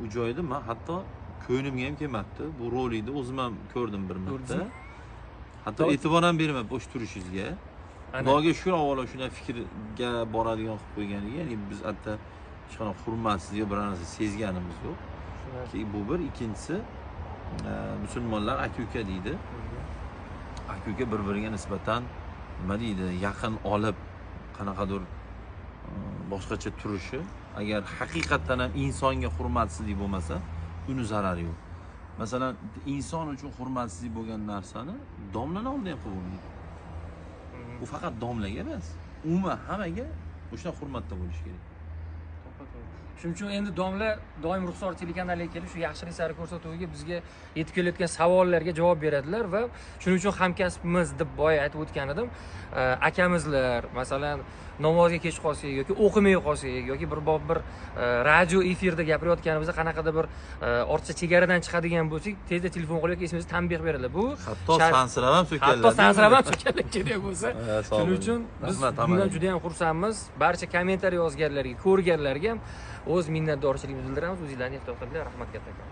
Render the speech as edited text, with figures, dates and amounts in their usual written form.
u joyda men hatto ko'nglimga ham kelmabdi. Bu rolikni o'zim ham ko'rdim bir marta. Hatto e'tibor ham bermabman o'sha turishingizga. Xudoga shukr, avvalo shunday fikrga boradigan qilib qo'yganiga, ya'ni biz hatto hech qanday hurmatsizlik biror narsa sezganimiz yo'q. Bu bir, ikkinchisi musulmonlar aka-uka deydi. Aka-uka bir-biriga nisbatan nima deydi, yaqin olib qanaqadir boshqacha turishi, agar haqiqatan ham insonga hurmatsizlik bo'lmasa, uni zarari yo'q. Masalan, inson uchun hurmatsizlik bo'lgan narsani domlani oldida ham qilib bo'lmaydi. U faqat domlaga emas, umuman hammaga o'sha hurmatda bo'lish kerak. Shuning uchun endi domla doim Ruxsor telekanaliga kelib shu yaxshilik sari ko'rsatuviga bizga yetib kelayotgan savollarga javob beradilar va shuning uchun hamkasbimiz deb boya aytib o'tgan edim. Akamizlar masalan namozga kech qolsak yoki o'qimay qolsak yoki bir radio efirda gapirayotganimizda qanaqadir bir ortiqcha chegaradan chiqadigan bo'lsak, tezda telefon qilib esingizga tanbeh beradilar. Bu hatto sansirab ham so'kaladi. Hatto sansirab ham so'kaladi kerak bo'lsa. Shuning uchun biz bundan juda ham xursandmiz. Barcha kommentariy yozganlarga, ko'rganlarga ham o'z minnatdorchiligimizni bildiramiz. O'zingizlarni ehtiyot qilinglar. Rahmat kattakon.